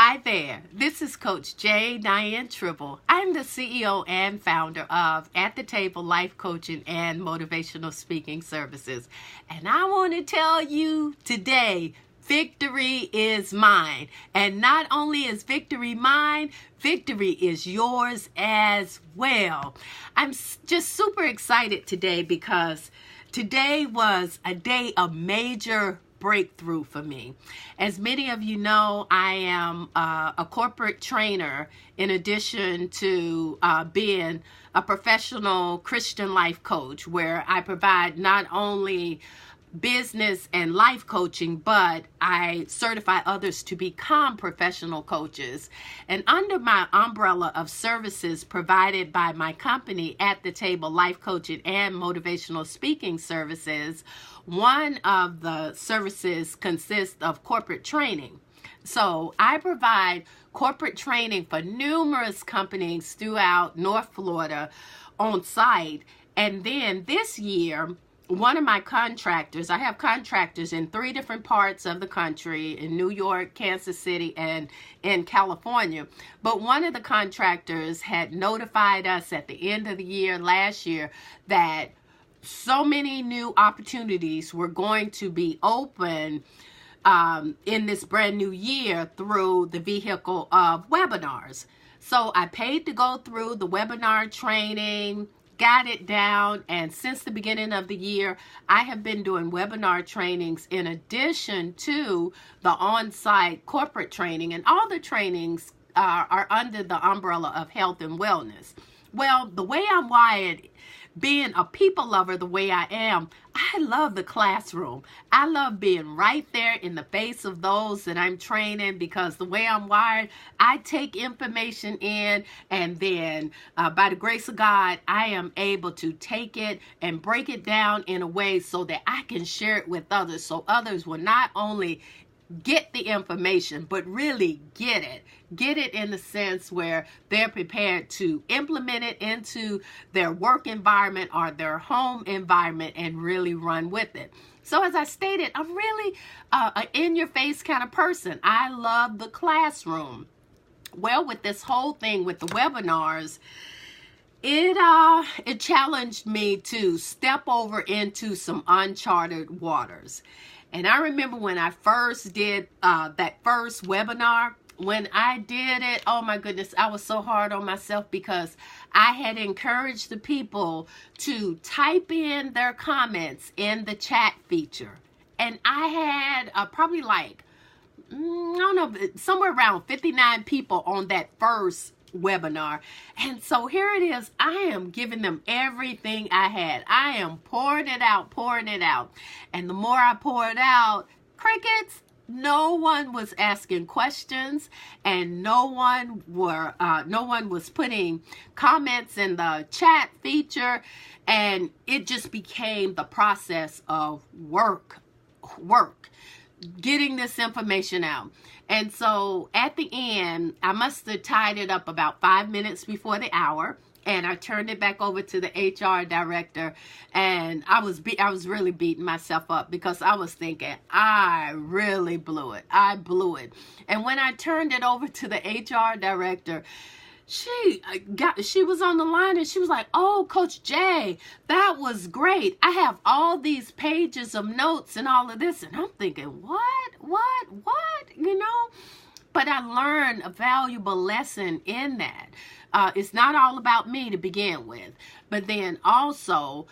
Hi there, this is Coach J. Diane Tribble. I'm the CEO and founder of At the Table Life Coaching and Motivational Speaking Services. And I want to tell you today, victory is mine. And not only is victory mine, victory is yours as well. I'm just super excited today because today was a day of major breakthrough for me. As many of you know, I am a corporate trainer in addition to being a professional Christian life coach, where I provide not only business and life coaching, but I certify others to become professional coaches. And under my umbrella of services provided by my company, At the Table Life Coaching and Motivational Speaking Services, one of the services consists of corporate training. So I provide corporate training for numerous companies throughout North Florida on site. And then this year, one of my contractors, I have contractors in 3 different parts of the country, in New York, Kansas City, and in California. But one of the contractors had notified us at the end of the year last year that so many new opportunities were going to be open in this brand new year through the vehicle of webinars. So I paid to go through the webinar training, got it down, and since the beginning of the year, I have been doing webinar trainings in addition to the on-site corporate training, and all the trainings are under the umbrella of health and wellness. Well, the way I'm wired, being a people lover the way I am, I love the classroom. I love being right there in the face of those that I'm training, because the way I'm wired, I take information in, and then by the grace of God, I am able to take it and break it down in a way so that I can share it with others, so others will not only get the information, but really get it in the sense where they're prepared to implement it into their work environment or their home environment and really run with it. So as I stated, I'm really an in-your-face kind of person. I love the classroom. Well, with this whole thing with the webinars, it challenged me to step over into some uncharted waters. And I remember when I first did that first webinar, when I did it, oh my goodness, I was so hard on myself because I had encouraged the people to type in their comments in the chat feature. And I had probably like, I don't know, somewhere around 59 people on that first webinar. And so here it is. I am giving them everything I had. I am pouring it out. And the more I pour it out, crickets. No one was asking questions, and no one was putting comments in the chat feature, and it just became the process of work, getting this information out. And so at the end, I must have tied it up about 5 minutes before the hour, and I turned it back over to the HR director, and I was really beating myself up because I was thinking, I really blew it. I blew it. And when I turned it over to the HR director, she was on the line, and she was like, "Oh, Coach Jay, that was great. I have all these pages of notes and all of this." And I'm thinking, what? You know? But I learned a valuable lesson in that. It's not all about me to begin with. But then also,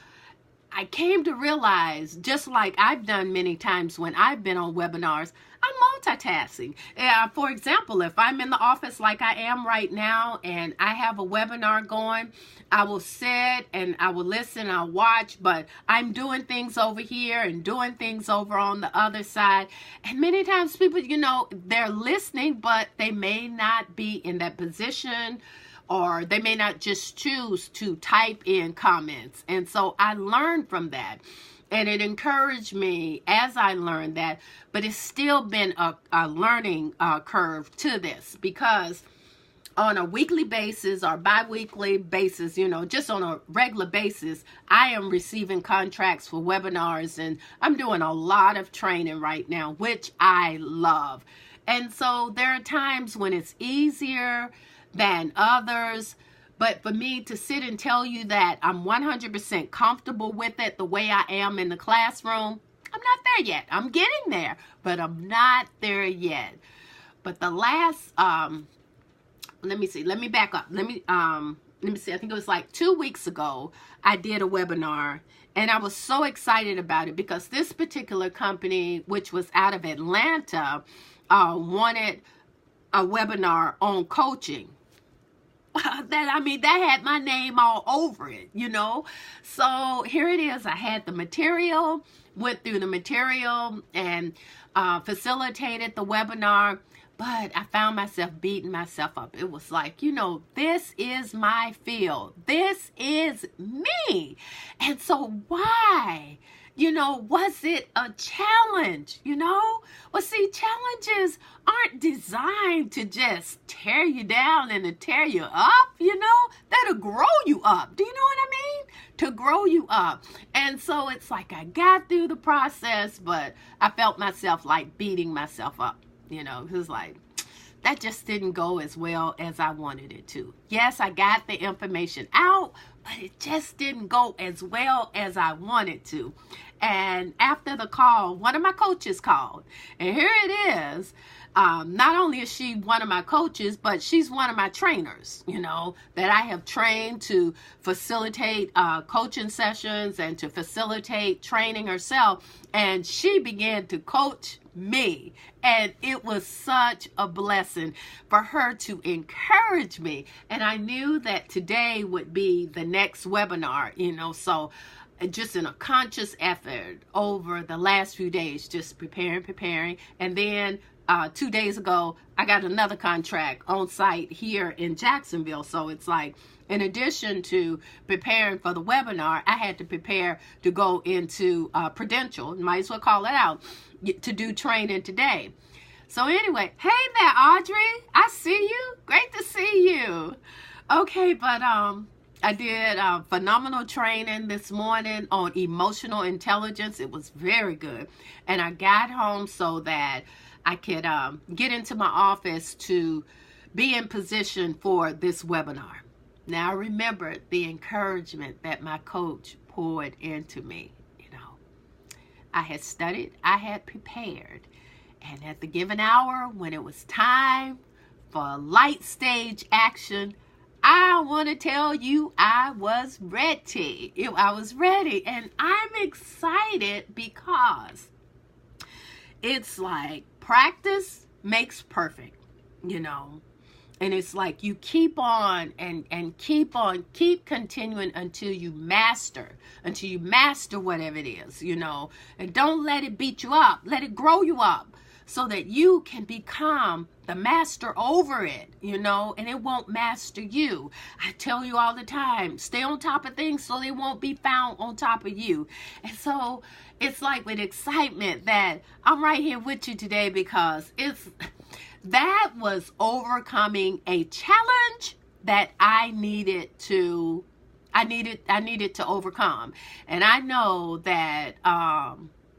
I came to realize, just like I've done many times when I've been on webinars, I'm multitasking. For example, if I'm in the office like I am right now and I have a webinar going, I will sit and I will listen, I'll watch, but I'm doing things over here and doing things over on the other side. And many times people, you know, they're listening, but they may not be in that position, or they may not just choose to type in comments. And so I learned from that. And it encouraged me as I learned that, but it's still been a learning curve to this, because on a weekly basis or bi-weekly basis, just on a regular basis, I am receiving contracts for webinars, and I'm doing a lot of training right now, which I love. And so there are times when it's easier than others, but for me to sit and tell you that I'm 100% comfortable with it the way I am in the classroom, I'm not there yet. I'm getting there, but I'm not there yet. But the last, let me see, let me back up. Let me see, I think it was like 2 weeks ago, I did a webinar, and I was so excited about it because this particular company, which was out of Atlanta, wanted a webinar on coaching. That had my name all over it, So here it is. I had the material, went through the material, and facilitated the webinar. But I found myself beating myself up. It was like, this is my field. This is me. And so why? Was it a challenge? Well, see, challenges aren't designed to just tear you down and to tear you up, That'll grow you up. Do you know what I mean? To grow you up. And so it's like I got through the process, but I felt myself like beating myself up. It was like, that just didn't go as well as I wanted it to. Yes, I got the information out, but it just didn't go as well as I wanted to. And after the call, one of my coaches called. And here it is. Not only is she one of my coaches, but she's one of my trainers, that I have trained to facilitate coaching sessions and to facilitate training herself. And she began to coach me, and it was such a blessing for her to encourage me. And I knew that today would be the next webinar, so just in a conscious effort over the last few days, just preparing. And then 2 days ago, I got another contract on site here in Jacksonville. So it's like, in addition to preparing for the webinar, I had to prepare to go into Prudential, might as well call it out, to do training today. So anyway, hey there, Audrey. I see you. Great to see you. Okay, but I did phenomenal training this morning on emotional intelligence. It was very good. And I got home so that I could get into my office to be in position for this webinar. Now, I remember the encouragement that my coach poured into me. I had studied, I had prepared. And at the given hour, when it was time for light stage action, I want to tell you I was ready. I was ready. And I'm excited because it's like practice makes perfect, And it's like you keep on and keep continuing until you master whatever it is, And don't let it beat you up. Let it grow you up so that you can become the master over it, and it won't master you. I tell you all the time, stay on top of things so they won't be found on top of you. And so it's like with excitement that I'm right here with you today because that was overcoming a challenge that I needed to overcome. And I know that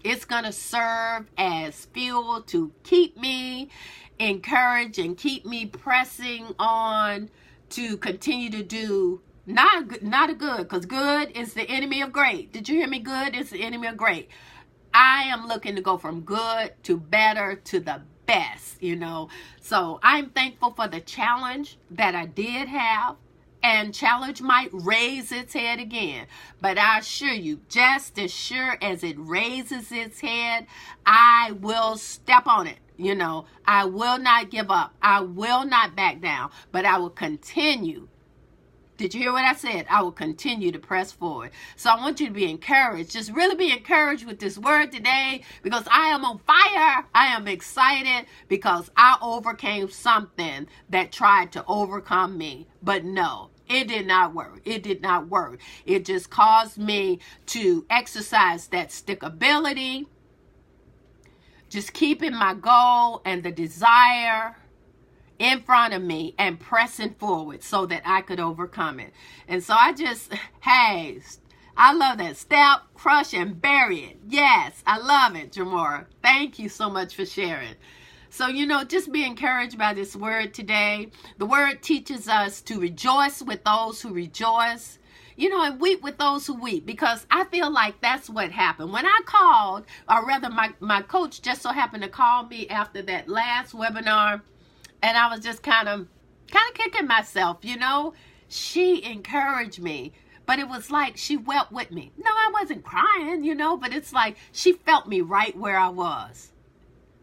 it's going to serve as fuel to keep me encouraged and keep me pressing on to continue to do not a good, because good is the enemy of great. Did you hear me? Good is the enemy of great. I am looking to go from good to better to the best, So I'm thankful for the challenge that I did have. And challenge might raise its head again. But I assure you, just as sure as it raises its head, I will step on it. I will not give up. I will not back down. But I will continue. Did you hear what I said? I will continue to press forward. So I want you to be encouraged. Just really be encouraged with this word today because I am on fire. I am excited because I overcame something that tried to overcome me. But no, it did not work. It did not work. It just caused me to exercise that stickability, just keeping my goal and the desire in front of me and pressing forward so that I could overcome it. And so I just, hey, I love that. Step, crush, and bury it. Yes, I love it, Jamora. Thank you so much for sharing. So, just be encouraged by this word today. The word teaches us to rejoice with those who rejoice, and weep with those who weep, because I feel like that's what happened. When I called, or rather my coach just so happened to call me after that last webinar, and I was just kind of kicking myself, She encouraged me, but it was like she wept with me. No, I wasn't crying, but it's like she felt me right where I was.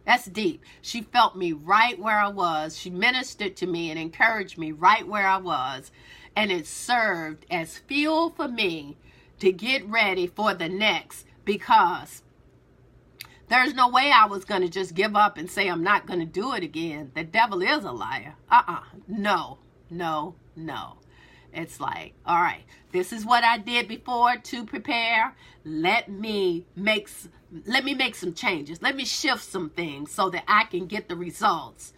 That's deep. She felt me right where I was. She ministered to me and encouraged me right where I was. And it served as fuel for me to get ready for the next, because there's no way I was going to just give up and say I'm not going to do it again. The devil is a liar. No. It's like, all right, this is what I did before to prepare. Let me make some changes. Let me shift some things so that I can get the results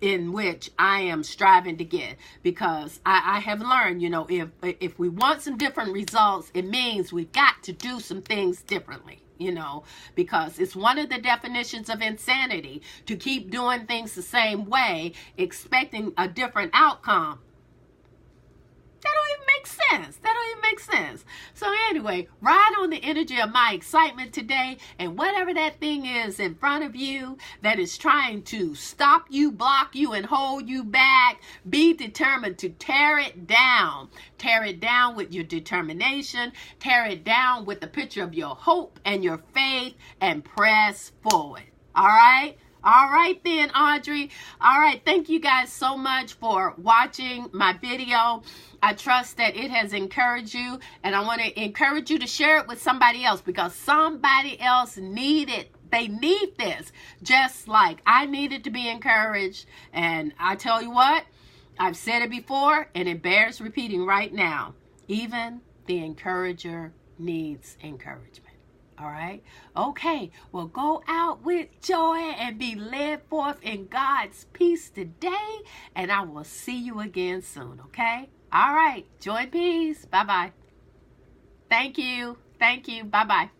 in which I am striving to get. Because I have learned, if we want some different results, it means we've got to do some things differently. Because it's one of the definitions of insanity to keep doing things the same way, expecting a different outcome. That don't even make sense. So anyway, ride on the energy of my excitement today, and whatever that thing is in front of you that is trying to stop you, block you, and hold you back, be determined to tear it down. Tear it down with your determination. Tear it down with the picture of your hope and your faith, and press forward. All right? All right then, Audrey. All right, thank you guys so much for watching my video. I trust that it has encouraged you, and I want to encourage you to share it with somebody else, because somebody else need it. They need this, just like I needed to be encouraged. And I tell you what, I've said it before, and it bears repeating right now. Even the encourager needs encouragement. All right. Okay. Well, go out with joy and be led forth in God's peace today. And I will see you again soon. Okay. All right. Joy and peace. Bye-bye. Thank you. Bye-bye.